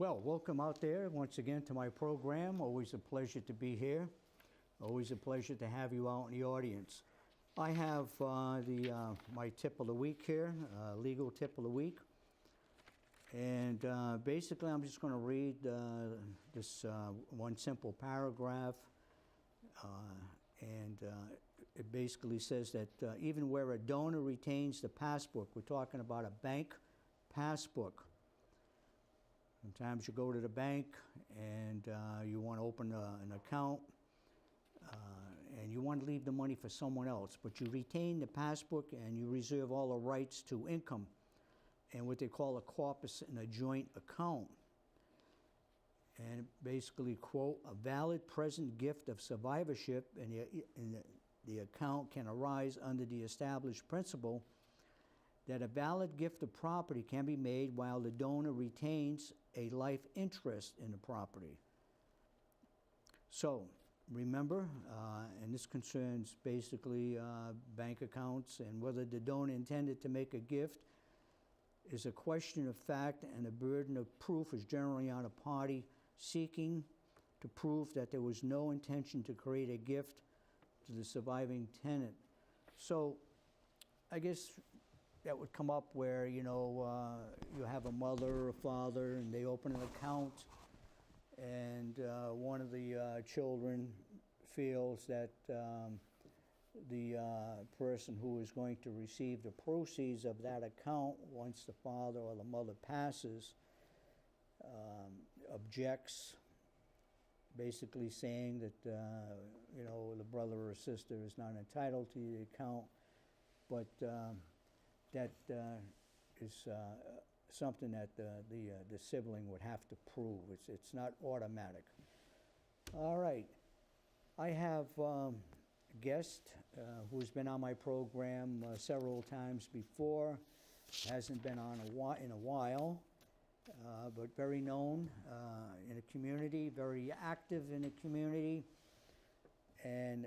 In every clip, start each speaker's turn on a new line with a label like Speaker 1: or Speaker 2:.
Speaker 1: Well, welcome out there once again to my program. Always a pleasure to be here. Always a pleasure to have you out in the audience. I have my tip of the week here, legal tip of the week. And basically, I'm just going to read this one simple paragraph. It basically says that even where a donor retains the passbook, we're talking about a bank passbook. Sometimes you go to the bank and you want to open an account and you want to leave the money for someone else, but you retain the passbook and you reserve all the rights to income and what they call a corpus in a joint account. And basically, quote, a valid present gift of survivorship in the account can arise under the established principle that a valid gift of property can be made while the donor retains a life interest in the property. So, remember, and this concerns basically bank accounts, and whether the donor intended to make a gift is a question of fact, and the burden of proof is generally on a party seeking to prove that there was no intention to create a gift to the surviving tenant. So I guess that would come up where, you know, you have a mother or a father and they open an account and one of the children feels that the person who is going to receive the proceeds of that account once the father or the mother passes objects, basically saying that you know, the brother or sister is not entitled to the account, but that is something that the sibling would have to prove. It's not automatic. All right, I have a guest who's been on my program several times before. Hasn't been on in a while. But very known in the community, very active in the community. And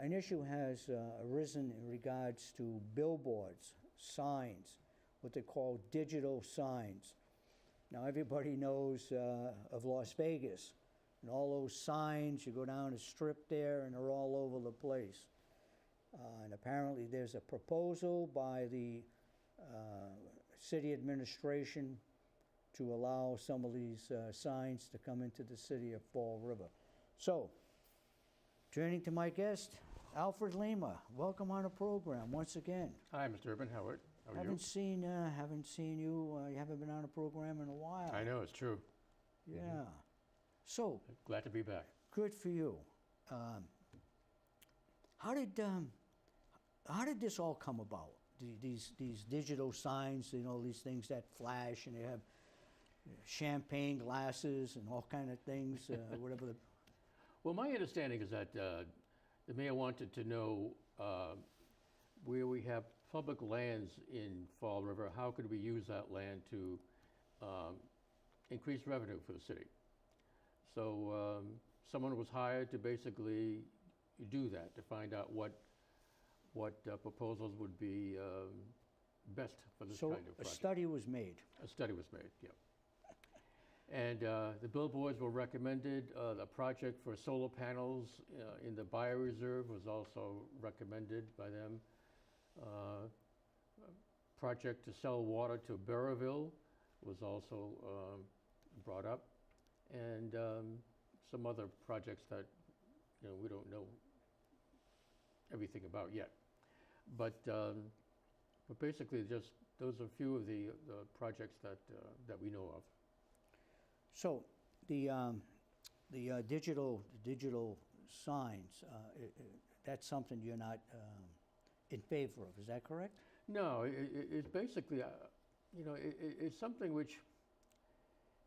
Speaker 1: an issue has arisen in regards to billboards, signs, what they call digital signs. Now everybody knows of Las Vegas and all those signs. You go down the strip there and they're all over the place. And apparently there's a proposal by the city administration to allow some of these signs to come into the city of Fall River. So, turning to my guest, Alfred Lima. Welcome on the program once again.
Speaker 2: Hi, Mr. Urban. How are you?
Speaker 1: Haven't seen you. You haven't been on a program in a while.
Speaker 2: I know, it's true.
Speaker 1: Yeah.
Speaker 2: Mm-hmm.
Speaker 1: So.
Speaker 2: Glad to be back.
Speaker 1: Good for you. How did this all come about? These digital signs, you know, these things that flash and they have champagne glasses and all kind of things, whatever.
Speaker 2: Well, my understanding is that the mayor wanted to know where we have public lands in Fall River, how could we use that land to increase revenue for the city? So someone was hired to basically do that, to find out what proposals would be best for this kind of project.
Speaker 1: So a study was made.
Speaker 2: A study was made, yeah. And the billboards were recommended. The project for solar panels in the bioreserve was also recommended by them. Project to sell water to Burrillville was also brought up. And some other projects that, you know, we don't know everything about yet. But basically, just those are a few of the projects that we know of.
Speaker 1: So the digital signs, that's something you're not in favor of. Is that correct?
Speaker 2: No, it's basically, you know, it's something which,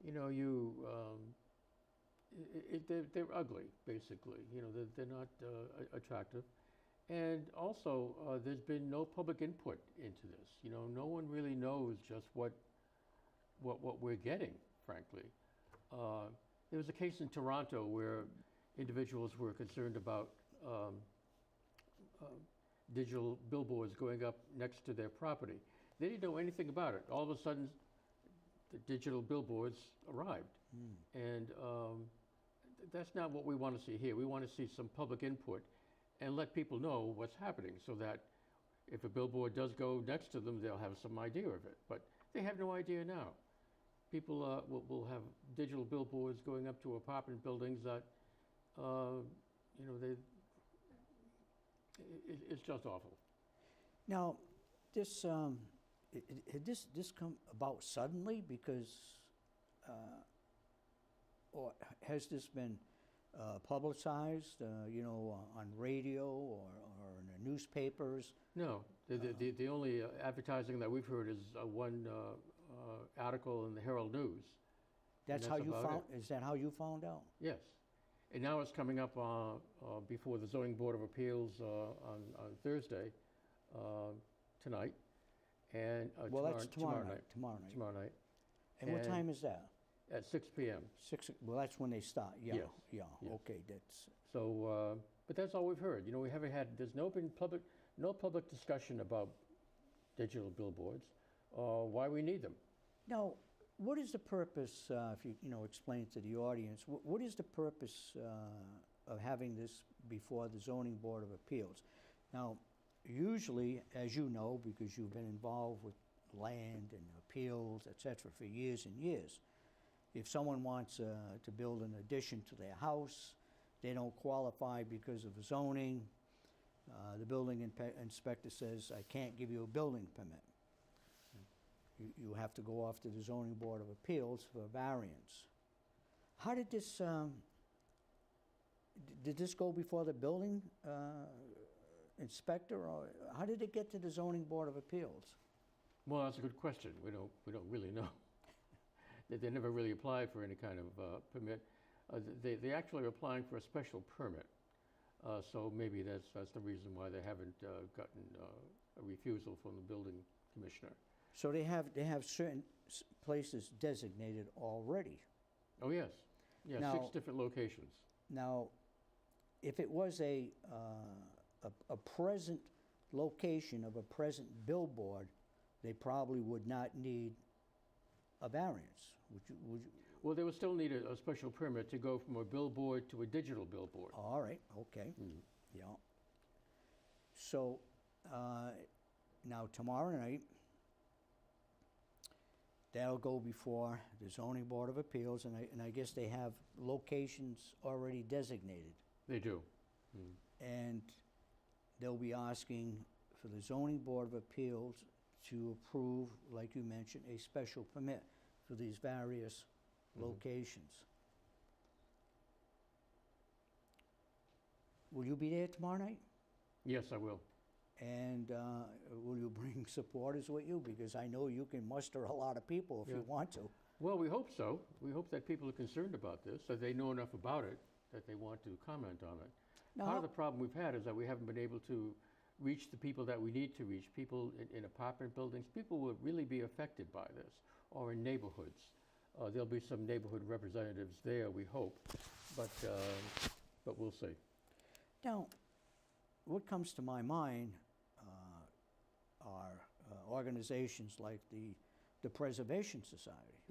Speaker 2: you know, they're ugly, basically. You know, they're not attractive. And also, there's been no public input into this. You know, no one really knows just what we're getting, frankly. There was a case in Toronto where individuals were concerned about digital billboards going up next to their property. They didn't know anything about it. All of a sudden, the digital billboards arrived. And that's not what we want to see here. We want to see some public input and let people know what's happening so that if a billboard does go next to them, they'll have some idea of it. But they have no idea now. People will have digital billboards going up to apartment buildings that, you know, it's just awful.
Speaker 1: Now, this, had this come about suddenly because, or has this been publicized, you know, on radio or in the newspapers?
Speaker 2: No, the only advertising that we've heard is one article in the Herald News.
Speaker 1: That's how you found, is that how you found out?
Speaker 2: Yes. And now it's coming up before the Zoning Board of Appeals on Thursday, tonight, and
Speaker 1: Well, that's tomorrow night.
Speaker 2: Tomorrow night.
Speaker 1: And what time is that?
Speaker 2: At 6 p.m.
Speaker 1: Well, that's when they start, yeah.
Speaker 2: Yes,
Speaker 1: Yeah,
Speaker 2: yes.
Speaker 1: okay, that's,
Speaker 2: So, but that's all we've heard. You know, we haven't had, there's no public discussion about digital billboards, why we need them.
Speaker 1: now, what is the purpose, if you know, explain to the audience, what is the purpose of having this before the Zoning Board of Appeals? Now, usually, as you know, because you've been involved with land and appeals, et cetera, for years and years, if someone wants to build an addition to their house, they don't qualify because of zoning, the building inspector says, I can't give you a building permit. You have to go off to the Zoning Board of Appeals for variance. How did this, did this go before the building inspector, or how did it get to the Zoning Board of Appeals?
Speaker 2: Well, that's a good question. We don't really know. They never really applied for any kind of permit. They actually are applying for a special permit. So maybe that's the reason why they haven't gotten a refusal from the building commissioner.
Speaker 1: So they have certain places designated already.
Speaker 2: Oh, yes. Yeah,
Speaker 1: Now-
Speaker 2: 6 different locations.
Speaker 1: Now, if it was a present location of a present billboard, they probably would not need a variance. Would you?
Speaker 2: Well, they would still need a special permit to go from a billboard to a digital billboard.
Speaker 1: All right, okay, yeah. So, now tomorrow night, that'll go before the Zoning Board of Appeals, and I guess they have locations already designated.
Speaker 2: They do.
Speaker 1: And they'll be asking for the Zoning Board of Appeals to approve, like you mentioned, a special permit for these various locations. Will you be there tomorrow night?
Speaker 2: Yes, I will.
Speaker 1: And will you bring supporters with you? Because I know you can muster a lot of people if you want to.
Speaker 2: Well, we hope so. We hope that people are concerned about this, that they know enough about it, that they want to comment on it.
Speaker 1: Now,
Speaker 2: Part of the problem we've had is that we haven't been able to reach the people that we need to reach, people in apartment buildings. People will really be affected by this, or in neighborhoods. There'll be some neighborhood representatives there, we hope, but we'll see.
Speaker 1: Now, what comes to my mind are organizations like the Preservation Society,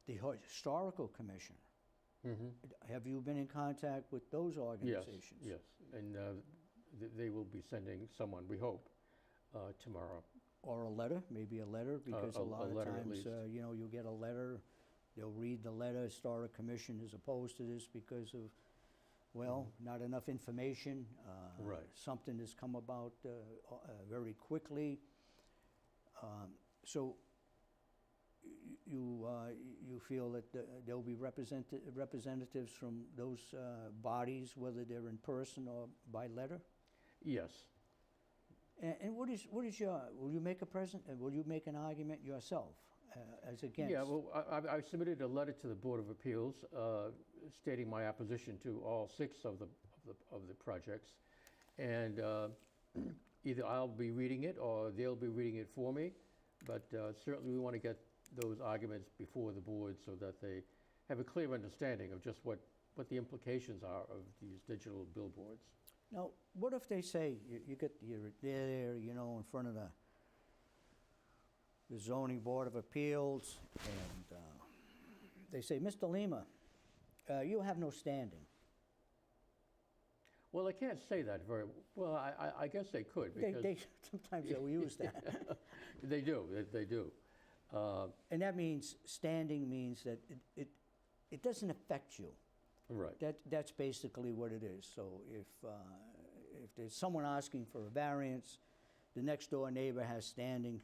Speaker 1: the Historical Commission. Have you been in contact with those organizations?
Speaker 2: Yes, and they will be sending someone, we hope, tomorrow.
Speaker 1: Or a letter, maybe a letter, because a lot of
Speaker 2: letter at
Speaker 1: times,
Speaker 2: least.
Speaker 1: you know, you'll get a letter, they'll read the letter, Historic Commission is opposed to this because of, well, not enough information.
Speaker 2: Right.
Speaker 1: Something has come about very quickly. So you feel that there'll be representatives from those bodies, whether they're in person or by letter?
Speaker 2: Yes.
Speaker 1: And what is your, will you make will you make an argument yourself as against?
Speaker 2: Yeah, well, I submitted a letter to the Board of Appeals stating my opposition to all 6 of the projects. And either I'll be reading it or they'll be reading it for me. But certainly we want to get those arguments before the board so that they have a clear understanding of just what the implications are of these digital billboards.
Speaker 1: Now, what if they say, you're there, you know, in front of the Zoning Board of Appeals, and they say, Mr. Lima, you have no standing.
Speaker 2: Well, they can't say that very well. I guess they could because
Speaker 1: They sometimes they'll use that.
Speaker 2: they do. They do.
Speaker 1: And that means, standing means that it doesn't affect you.
Speaker 2: Right.
Speaker 1: That's basically what it is. So if there's someone asking for a variance, the next door neighbor has standing.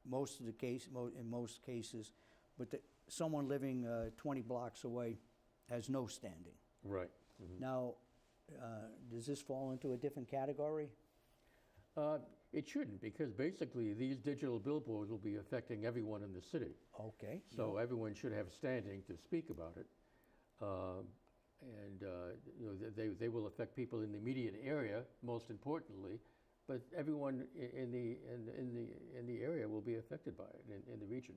Speaker 1: Most of the case, in most cases, but someone living 20 blocks away has no standing.
Speaker 2: Right. Mm-hmm.
Speaker 1: Now, does this fall into a different category?
Speaker 2: It shouldn't, because basically these digital billboards will be affecting everyone in the city.
Speaker 1: Okay.
Speaker 2: So everyone should have standing to speak about it. You know, they will affect people in the immediate area, most importantly, but everyone in the area will be affected by it in the region.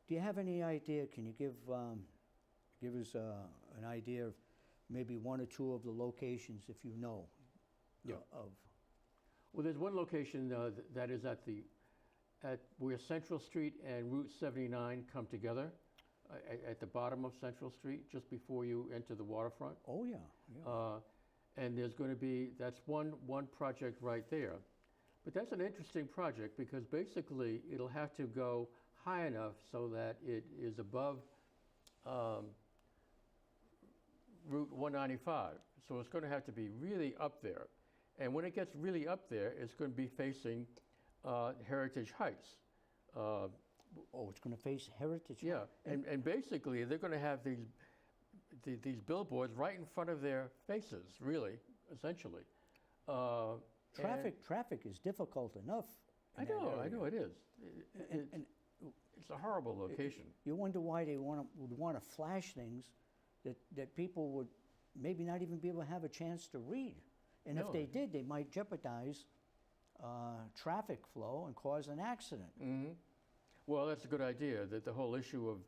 Speaker 1: Do you have any idea? Can you give us an idea of maybe one or two of the locations, if you know?
Speaker 2: Yeah.
Speaker 1: Of.
Speaker 2: Well, there's one location that is at where Central Street and Route 79 come together, at the bottom of Central Street, just before you enter the waterfront.
Speaker 1: Oh yeah.
Speaker 2: And there's going to be, that's one project right there. But that's an interesting project because basically it'll have to go high enough so that it is above Route 195. So it's going to have to be really up there. And when it gets really up there, it's going to be facing Heritage Heights.
Speaker 1: Oh, it's going to face Heritage.
Speaker 2: Yeah, and basically they're going to have these billboards right in front of their faces, really, essentially.
Speaker 1: Traffic is difficult enough.
Speaker 2: I know it is. It's a horrible location.
Speaker 1: You wonder why they would want to flash things that people would maybe not even be able to have a chance to read. And
Speaker 2: No.
Speaker 1: if they did, they might jeopardize traffic flow and cause an accident.
Speaker 2: Mm-hmm. Well, that's a good idea, that the whole issue of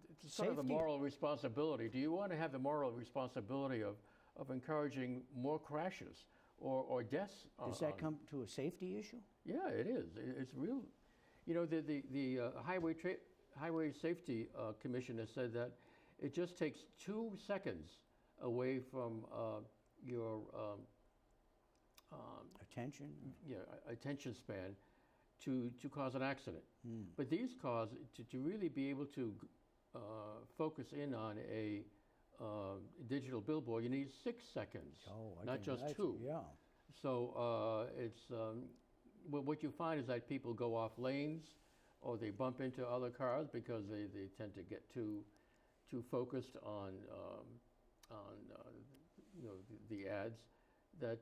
Speaker 2: it's sort of the
Speaker 1: Safety.
Speaker 2: moral responsibility. Do you want to have the moral responsibility of encouraging more crashes or deaths?
Speaker 1: Does that come to a safety issue?
Speaker 2: Yeah, it is. It's real. You know, the Highway Safety Commission has said that it just takes 2 seconds away from your
Speaker 1: Attention.
Speaker 2: attention span to cause an accident. But these cause, to really be able to focus in on a digital billboard, you need 6 seconds,
Speaker 1: Oh, I
Speaker 2: not
Speaker 1: can
Speaker 2: just
Speaker 1: imagine.
Speaker 2: 2.
Speaker 1: Yeah.
Speaker 2: So it's what you find is that people go off lanes, or they bump into other cars because they tend to get too focused on you know, the ads that.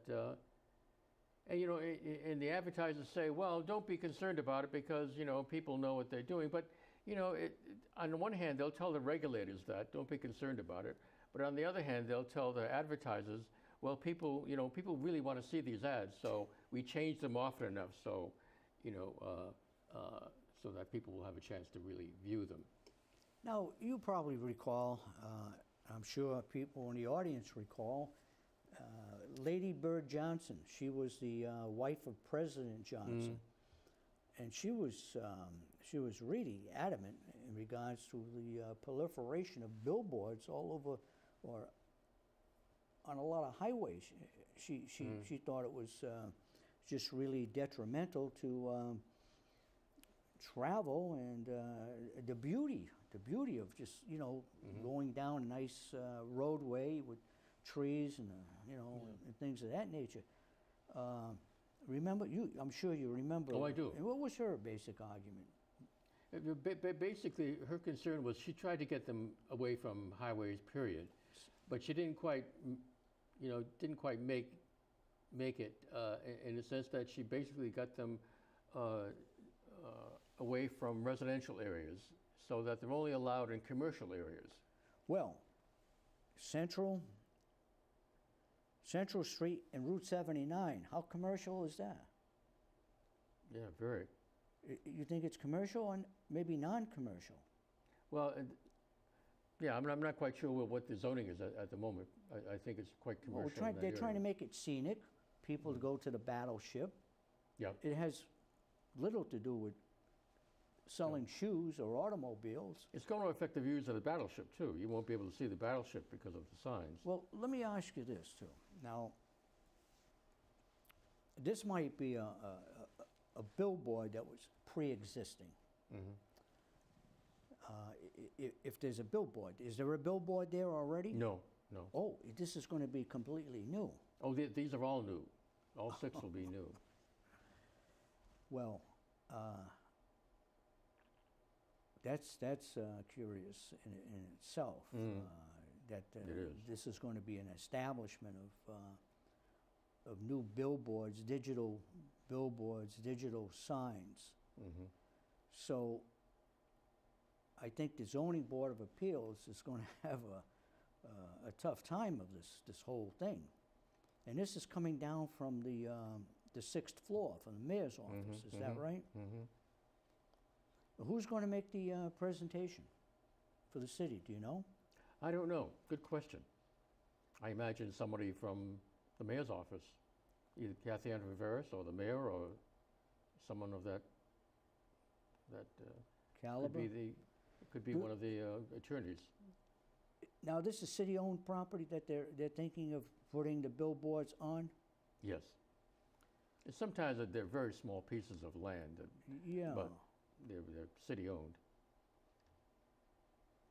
Speaker 2: And you know, and the advertisers say, well, don't be concerned about it because you know people know what they're doing. But you know, on the one hand, they'll tell the regulators that don't be concerned about it. But on the other hand, they'll tell the advertisers, well, people really want to see these ads, so we change them often enough so, you know, so that people will have a chance to really view them.
Speaker 1: Now, you probably recall, I'm sure people in the audience recall, Lady Bird Johnson. She was the wife of President Johnson, and she was really adamant in regards to the proliferation of billboards all over, or on a lot of highways. She thought it was just really detrimental to travel and the beauty of just going down a nice roadway with trees and and things of that nature. Remember, I'm sure you remember.
Speaker 2: Oh, I do.
Speaker 1: And what was her basic argument?
Speaker 2: Basically, her concern was she tried to get them away from highways, period, but she didn't quite, make it in the sense that she basically got them away from residential areas, so that they're only allowed in commercial areas.
Speaker 1: Well, Central Street and Route 79, how commercial is that?
Speaker 2: Yeah, very.
Speaker 1: You think it's commercial and maybe non-commercial?
Speaker 2: Well, yeah, I'm not quite sure what the zoning is at the moment. I think it's quite commercial.
Speaker 1: Well, they're trying to make it scenic, people to go to the battleship.
Speaker 2: Yeah.
Speaker 1: It has little to do with selling shoes or automobiles.
Speaker 2: It's going to affect the views of the battleship, too. You won't be able to see the battleship because of the signs.
Speaker 1: Well, let me ask you this, too. Now, this might be a billboard that was pre-existing.
Speaker 2: Mhm.
Speaker 1: If there's a billboard, is there a billboard there already?
Speaker 2: No, no.
Speaker 1: Oh, this is going to be completely new.
Speaker 2: Oh, these are all new. All 6 will be new.
Speaker 1: Well, that's curious in itself. That
Speaker 2: It is.
Speaker 1: this is going to be an establishment of new billboards, digital signs.
Speaker 2: Mhm.
Speaker 1: So I think the zoning board of appeals is going to have a tough time of this whole thing. And this is coming down from the 6th floor, from the mayor's office, is that right?
Speaker 2: Mhm.
Speaker 1: Who's going to make the presentation for the city, do you know?
Speaker 2: I don't know. Good question. I imagine somebody from the mayor's office, either Kathy Ann Viveris or the mayor or someone of that
Speaker 1: Caliber?
Speaker 2: could be
Speaker 1: Do-
Speaker 2: one of the attorneys.
Speaker 1: Now, this is city-owned property that they're thinking of putting the billboards on?
Speaker 2: Yes. And sometimes they're very small pieces of land,
Speaker 1: Yeah.
Speaker 2: but they're city-owned.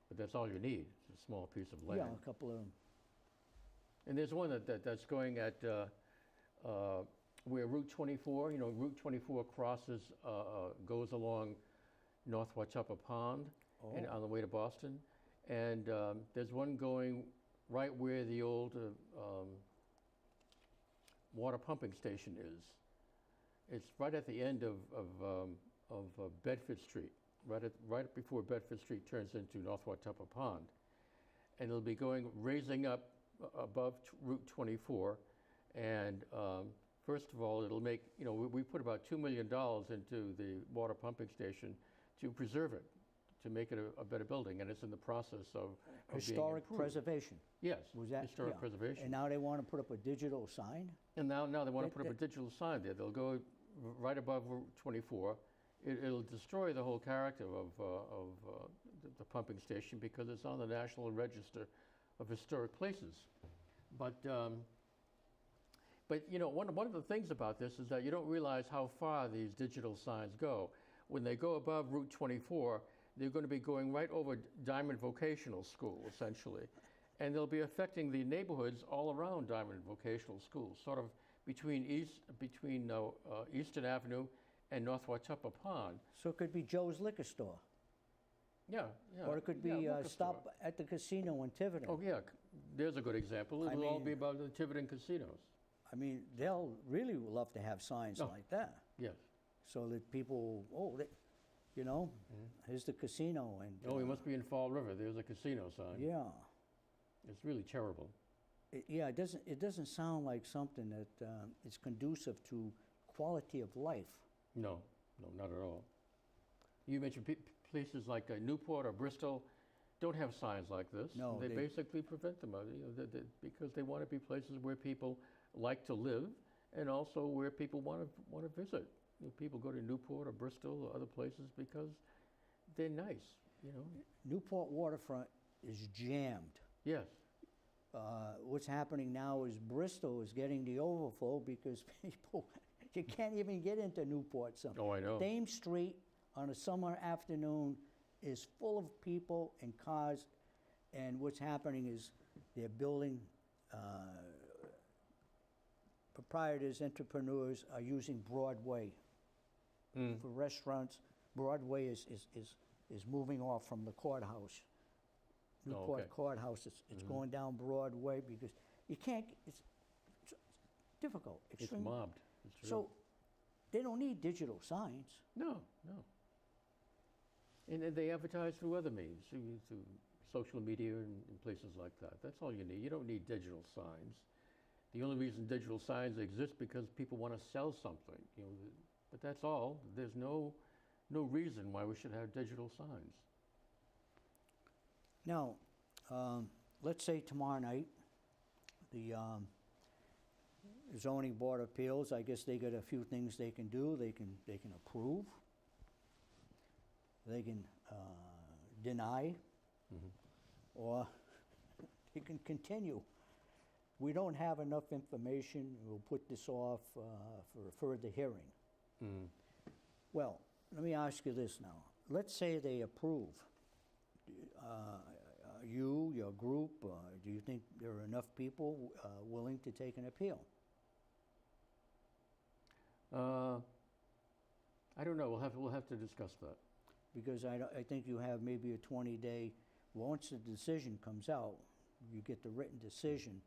Speaker 2: But that's all you need, is a small piece of land.
Speaker 1: Yeah, a couple of them.
Speaker 2: And there's one that's going at where Route 24, Route 24 crosses, goes along North Wachuppa Pond and on the way to Boston. And there's one going right where the old water pumping station is. It's right at the end of Bedford Street, right before Bedford Street turns into North Wachuppa Pond. And it'll be raising up above Route 24. And first of all, it'll make, we put about $2 million into the water pumping station to preserve it, to make it a better building. And it's in the process of being
Speaker 1: Historic
Speaker 2: improved.
Speaker 1: preservation.
Speaker 2: Yes,
Speaker 1: Was that
Speaker 2: historic
Speaker 1: yeah.
Speaker 2: preservation.
Speaker 1: And now they want to put up a digital sign?
Speaker 2: And now they want to
Speaker 1: That-
Speaker 2: put up a digital sign there. They'll go right above Route 24. It'll destroy the whole character of the pumping station because it's on the National Register of Historic Places. But one of the things about this is that you don't realize how far these digital signs go. When they go above Route 24, they're going to be going right over Diamond Vocational School, essentially. And they'll be affecting the neighborhoods all around Diamond Vocational School, sort of between Eastern Avenue and North Wachuppa Pond.
Speaker 1: So it could be Joe's Liquor Store.
Speaker 2: Yeah.
Speaker 1: Or it could
Speaker 2: yeah,
Speaker 1: be
Speaker 2: liquor
Speaker 1: Stop
Speaker 2: store.
Speaker 1: at the Casino in Tiverton.
Speaker 2: Oh, yeah, there's a good example.
Speaker 1: I
Speaker 2: It'll all
Speaker 1: mean-
Speaker 2: be about the Tiverton casinos.
Speaker 1: I mean, they'll really love to have signs
Speaker 2: Oh.
Speaker 1: like that.
Speaker 2: Yes.
Speaker 1: So that people, here's the casino. And
Speaker 2: Oh, we must be in Fall River. There's a casino sign.
Speaker 1: Yeah.
Speaker 2: It's really terrible.
Speaker 1: It doesn't sound like something that is conducive to quality of life.
Speaker 2: No, not at all. You mentioned places like Newport or Bristol don't have signs like this.
Speaker 1: No,
Speaker 2: they
Speaker 1: they-
Speaker 2: basically prevent them because they want to be places where people like to live and also where people want to visit. People go to Newport or Bristol or other places because they're nice.
Speaker 1: Newport waterfront is jammed.
Speaker 2: Yes.
Speaker 1: What's happening now is Bristol is getting the overflow because people, you can't even get into Newport.
Speaker 2: Oh, I know.
Speaker 1: Thames Street on a summer afternoon is full of people and cars, and what's happening is they're building, proprietors, entrepreneurs are using Broadway for restaurants. Broadway is moving off from the courthouse. Newport
Speaker 2: okay.
Speaker 1: Courthouse, it's going down Broadway because you can't, it's difficult,
Speaker 2: It's
Speaker 1: extremely.
Speaker 2: mobbed. It's true.
Speaker 1: So they don't need digital signs.
Speaker 2: No. And then they advertise through other means, through social media and places like that. That's all you need. You don't need digital signs. The only reason digital signs exist because people want to sell something. But that's all. There's no reason why we should have digital signs.
Speaker 1: Now, let's say tomorrow night, the zoning board of appeals, I guess they got a few things they can do. They can approve. they can deny, or they can continue. We don't have enough information, we'll put this off for a further hearing.
Speaker 2: Mm.
Speaker 1: Well, let me ask you this now. Let's say they approve. You, your group, do you think there are enough people willing to take an appeal?
Speaker 2: I don't know. We'll have to discuss that.
Speaker 1: Because I think you have maybe a 20-day, once the decision comes out, you get the written decision,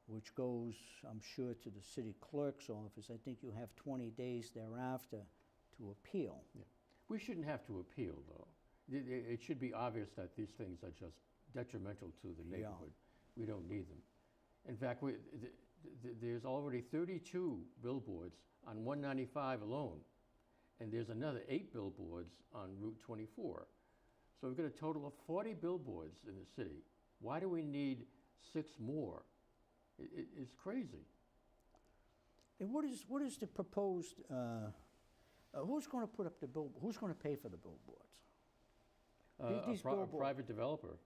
Speaker 1: which goes, I'm sure, to the city clerk's office. I think you have 20 days thereafter to appeal.
Speaker 2: Yeah. We shouldn't have to appeal, though. It should be obvious that these things are just detrimental to the
Speaker 1: Yeah.
Speaker 2: neighborhood. We don't need them. In fact, there's already 32 billboards on 195 alone, and there's another 8 billboards on Route 24. So we've got a total of 40 billboards in the city. Why do we need 6 more? It's crazy.
Speaker 1: And what is the proposed, who's going to put up the who's going to pay for the billboards? These
Speaker 2: A private developer.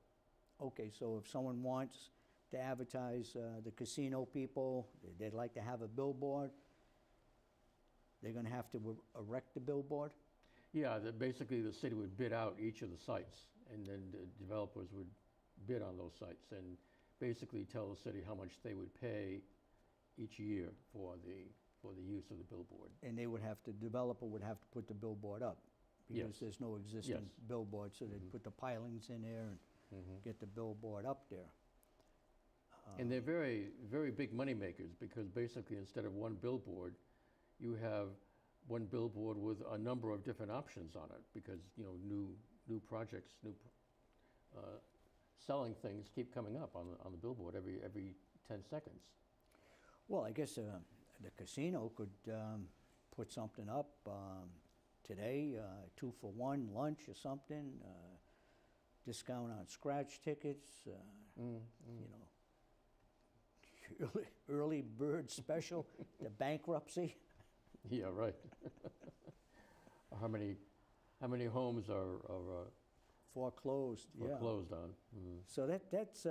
Speaker 1: Okay, so if someone wants to advertise the casino people, they'd like to have a billboard, they're going to have to erect the billboard?
Speaker 2: Yeah, basically the city would bid out each of the sites, and then the developers would bid on those sites and basically tell the city how much they would pay each year for the use of the billboard.
Speaker 1: And they would have the developer would have to put the billboard up, because
Speaker 2: Yes.
Speaker 1: there's no existing
Speaker 2: Yes.
Speaker 1: billboard, so they'd put the pilings in there and get the billboard up there.
Speaker 2: And they're very, very big money makers, because basically instead of one billboard, you have one billboard with a number of different options on it, because new projects, selling things keep coming up on the billboard every 10 seconds.
Speaker 1: Well, I guess the casino could put something up today, 2-for-1 lunch or something, discount on scratch tickets, early bird special, the bankruptcy.
Speaker 2: Yeah, right. How many homes are
Speaker 1: Foreclosed, yeah.
Speaker 2: foreclosed on?
Speaker 1: So that's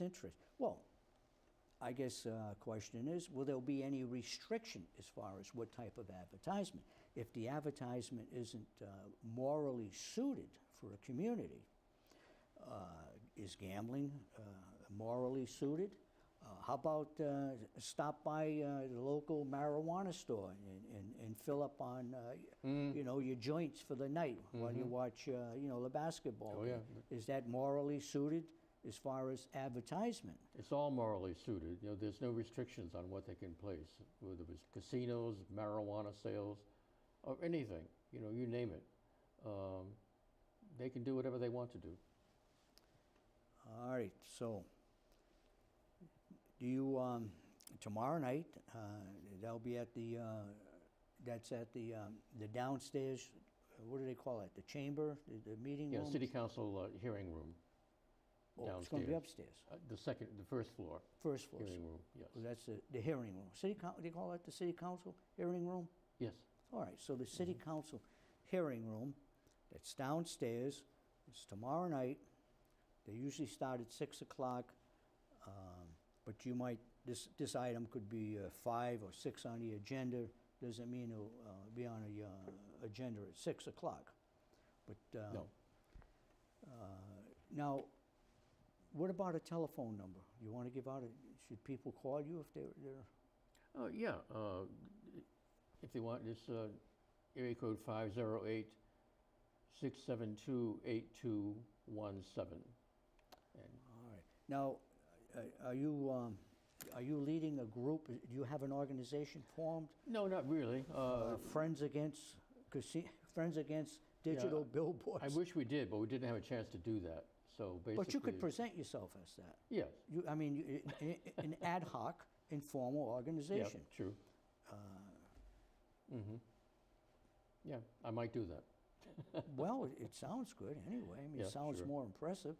Speaker 1: interesting. Well, I guess question is, will there be any restriction as far as what type of advertisement? If the advertisement isn't morally suited for a community, is gambling morally suited? How about stop by the local marijuana store and fill up on your joints for the night while you watch the basketball
Speaker 2: Oh,
Speaker 1: game?
Speaker 2: yeah.
Speaker 1: Is that morally suited as far as advertisement?
Speaker 2: It's all morally suited. There's no restrictions on what they can place, whether it was casinos, marijuana sales, or anything. You name it. They can do whatever they want to do.
Speaker 1: All right, so do you, tomorrow night, that'll be at that's at the downstairs, what do they call it, the chamber, the meeting room?
Speaker 2: Yeah, City Council hearing room.
Speaker 1: Oh, it's going to be
Speaker 2: downstairs.
Speaker 1: upstairs,
Speaker 2: The first floor.
Speaker 1: first floor.
Speaker 2: Hearing room, yes.
Speaker 1: Well, that's the hearing room. They call it the city council hearing room?
Speaker 2: Yes.
Speaker 1: All right, so the city council hearing room, that's downstairs, it's tomorrow night. They usually start at 6 o'clock, but this item could be 5 or 6 on the agenda. Doesn't mean it'll be on the agenda at 6 o'clock. But
Speaker 2: No.
Speaker 1: now, what about a telephone number? You want to give out should people call you if they're
Speaker 2: Oh, yeah. If they want, it's area code 508-672-8217.
Speaker 1: All right. Now, are you leading a group? Do you have an organization formed?
Speaker 2: No, not really.
Speaker 1: Friends Against Digital Billboards.
Speaker 2: I wish we did, but we didn't have a chance to do that. So basically,
Speaker 1: But you could present yourself as that.
Speaker 2: Yes.
Speaker 1: An ad hoc, informal
Speaker 2: Yeah.
Speaker 1: organization.
Speaker 2: True. Yeah, I might do that.
Speaker 1: Well, it sounds good anyway. I mean,
Speaker 2: Yeah,
Speaker 1: it sounds
Speaker 2: sure.
Speaker 1: more impressive.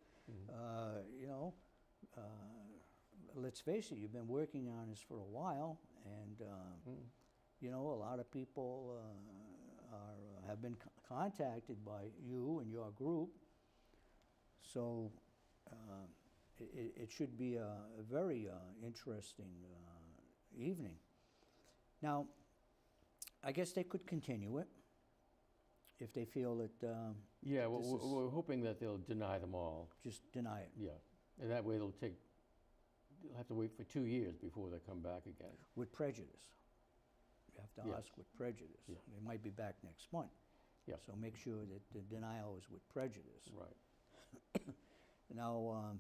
Speaker 1: Let's face it, you've been working on this for a while, and a lot of people have been contacted by you and your group. So it should be a very interesting evening. Now, I guess they could continue it if they feel that
Speaker 2: Yeah,
Speaker 1: This is-
Speaker 2: we're hoping that they'll deny them all.
Speaker 1: just deny it
Speaker 2: Yeah, and that way they'll have to wait for 2 years before they come back again.
Speaker 1: with prejudice. You have to
Speaker 2: Yes.
Speaker 1: ask with prejudice.
Speaker 2: Yeah.
Speaker 1: They might be back next month.
Speaker 2: Yeah.
Speaker 1: So make sure that the denial is with prejudice.
Speaker 2: Right.
Speaker 1: Now,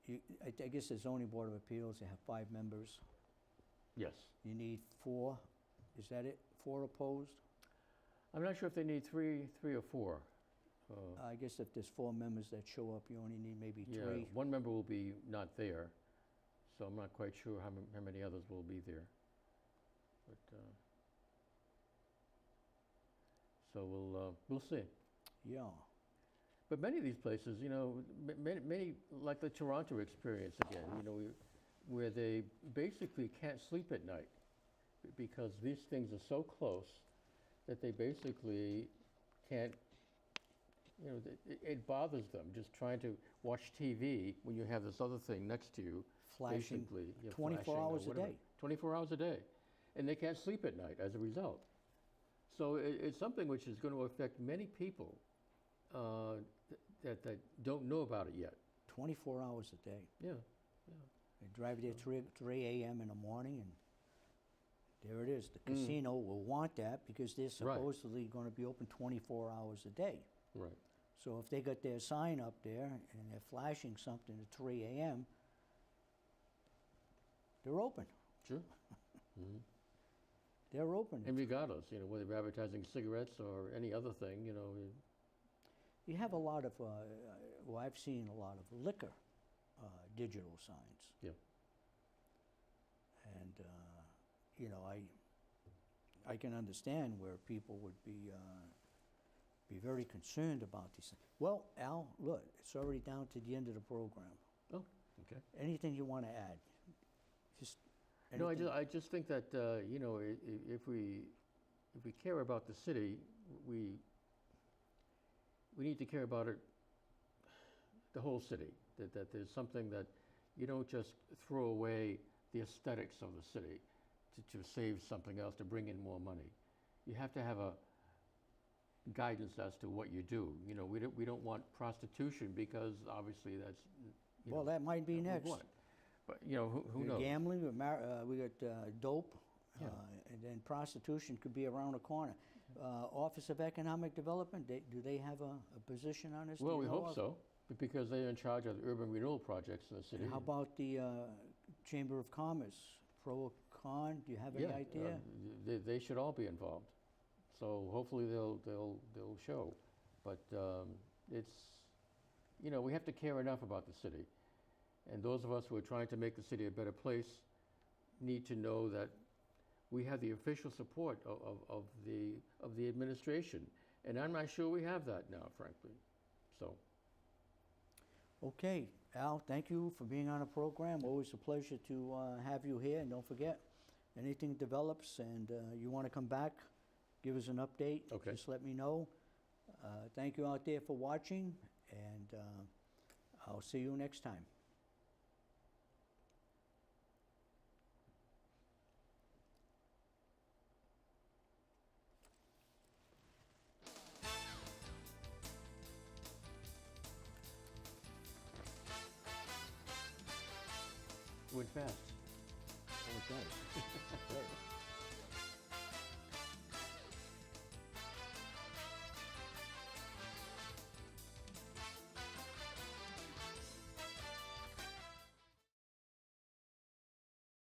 Speaker 1: I guess the zoning board of appeals, they have 5 members.
Speaker 2: Yes.
Speaker 1: You need 4, is that it? 4 opposed?
Speaker 2: I'm not sure if they need three or four.
Speaker 1: I guess if there's 4 members that show up, you only need maybe 3.
Speaker 2: Yeah, one member will be not there, so I'm not quite sure how many others will be there. But, so we'll see.
Speaker 1: Yeah,
Speaker 2: But many of these places, you know, many, like the Toronto experience again, you know, where they basically can't sleep at night because these things are so close that they basically can't, you know, it bothers them just trying to watch TV when you have this other thing next to you.
Speaker 1: flashing
Speaker 2: Basically, yeah,
Speaker 1: 24
Speaker 2: flashing or
Speaker 1: hours a
Speaker 2: whatever.
Speaker 1: day.
Speaker 2: 24 hours a day. And they can't sleep at night as a result. So it's something which is going to affect many people that don't know about it yet.
Speaker 1: 24 hours a day.
Speaker 2: Yeah.
Speaker 1: They drive there 3 a.m. in the morning, and there it is. The casino will want that because they're
Speaker 2: Right.
Speaker 1: supposedly going to be open 24 hours a day.
Speaker 2: Right.
Speaker 1: So if they got their sign up there and they're flashing something at 3 a.m., they're open.
Speaker 2: Sure. Mhm.
Speaker 1: They're open.
Speaker 2: And regardless, you know, whether they're advertising cigarettes or any other thing, you know,
Speaker 1: You have a lot of, well, I've seen a lot of liquor digital signs.
Speaker 2: Yeah.
Speaker 1: And, you know, I can understand where people would be very concerned about these things. Well, Al, look, it's already down to the end of the program.
Speaker 2: Oh, okay.
Speaker 1: Anything you want to add? Just
Speaker 2: No,
Speaker 1: anything?
Speaker 2: I just think that, you know, if we care about the city, we need to care about it, the whole city, that there's something that you don't just throw away the aesthetics of the city to save something else, to bring in more money. You have to have a guidance as to what you do. You know, we don't want prostitution because obviously that's, you
Speaker 1: Well,
Speaker 2: know,
Speaker 1: that might be
Speaker 2: we
Speaker 1: next.
Speaker 2: want. But, you know, who
Speaker 1: We got
Speaker 2: knows?
Speaker 1: gambling, we got dope,
Speaker 2: Yeah.
Speaker 1: and then prostitution could be around the corner. Office of Economic Development, do they have a position on this? Do
Speaker 2: Well,
Speaker 1: you
Speaker 2: we
Speaker 1: know
Speaker 2: hope
Speaker 1: of?
Speaker 2: so, because they're in charge of the urban renewal projects in the city.
Speaker 1: And how about the Chamber of Commerce, pro or con? Do you have any
Speaker 2: Yeah,
Speaker 1: idea?
Speaker 2: they should all be involved. So hopefully they'll show. But it's, you know, we have to care enough about the city. And those of us who are trying to make the city a better place need to know that we have the official support of the administration. And I'm not sure we have that now, frankly. So,
Speaker 1: Okay, Al, thank you for being on the program. Always a pleasure to have you here. And don't forget, anything develops and you want to come back, give us an update.
Speaker 2: Okay.
Speaker 1: Just let me know. Thank you out there for watching, and I'll see you next time.
Speaker 2: went fast.
Speaker 1: Oh, it does. Right.